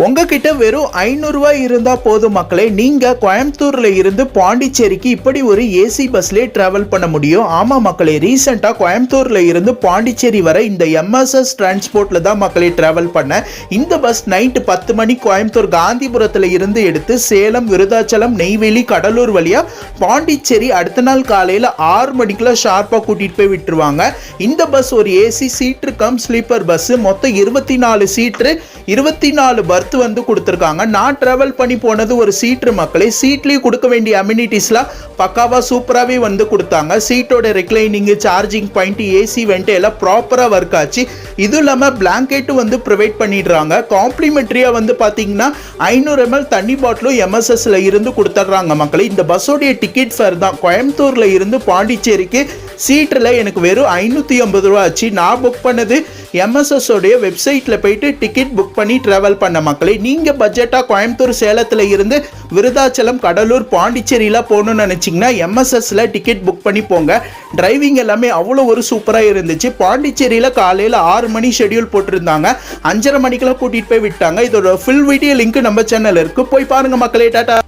உங்ககிட்ட வெறும் 500 ரூபாய் இருந்தா போதும் மக்களே, நீங்க கோயம்புத்தூர்ல இருந்து பாண்டிச்சேரிக்கு இப்படி ஒரு ஏசி பஸ்லயே டிராவல் பண்ண முடியும். ஆமா மக்களே, ரீசெண்டா கோயம்புத்தூர்ல இருந்து பாண்டிச்சேரி வரை இந்த எம்எஸ்எஸ் டிரான்ஸ்போர்ட்ல தான் மக்களே டிராவல் பண்ண. இந்த பஸ் நைட்டு 10 மணி கோயம்புத்தூர் காந்திபுரத்துல இருந்து எடுத்து சேலம், விருதாச்சலம், நெய்வேலி, கடலூர் வழியா பாண்டிச்சேரி அடுத்த நாள் காலையில 6 மணிக்குள்ள ஷார்ப்பா கூட்டிட்டு போய் விட்டுருவாங்க. இந்த பஸ் ஒரு AC seater come sleeper bus. மொத்தம் 24 சீட்ரு, 24 பர்த் வந்து கொடுத்திருக்காங்க. நான் டிராவல் பண்ணி போனது ஒரு சீட்ரு மக்களே. சீட்லயும் கொடுக்க வேண்டிய அம்யூனிட்டிஸ்லாம் பக்காவா சூப்பராகவே வந்து கொடுத்தாங்க. சீட்டோட reclining, charging point, AC vent எல்லாம் ப்ராப்பரா ஒர்க் ஆச்சு. இது இல்லாமல் பிளாங்கெட்டும் வந்து ப்ரொவைட் பண்ணிடுறாங்க. காம்ப்ளிமெண்ட்ரியா வந்து பார்த்தீங்கன்னா 500 ml தண்ணி பாட்டிலும் எம்எஸ்எஸ்ல இருந்து கொடுத்துட்றாங்க மக்களே. இந்த பஸ்ஸோடைய டிக்கெட் ஃபேர் தான் கோயம்புத்தூர்ல இருந்து பாண்டிச்சேரிக்கு சீட்டில் எனக்கு வெறும் 550 ரூபா ஆச்சு. நான் புக் பண்ணது எம்எஸ்எஸ் உடைய வெப்சைட்ல போயிட்டு டிக்கெட் புக் பண்ணி டிராவல் பண்ண மக்களே. நீங்க பட்ஜெட்டா கோயம்புத்தூர், சேலத்துல இருந்து விருதாச்சலம், கடலூர், பாண்டிச்சேரியில போகணும்னு நினைச்சீங்கன்னா எம்எஸ்எஸ்ல டிக்கெட் புக் பண்ணி போங்க. டிரைவிங் எல்லாமே அவ்வளோ ஒரு சூப்பரா இருந்துச்சு. பாண்டிச்சேரியில காலையில 6 மணி ஷெட்யூல் போட்டிருந்தாங்க. 5:30 மணிக்கெல்லாம் கூட்டிட்டு போய் விட்டாங்க. இதோட ஃபுல் வீடியோ லிங்க் நம்ம சேனல் இருக்கு, போய் பாருங்க மக்களே. டாடா.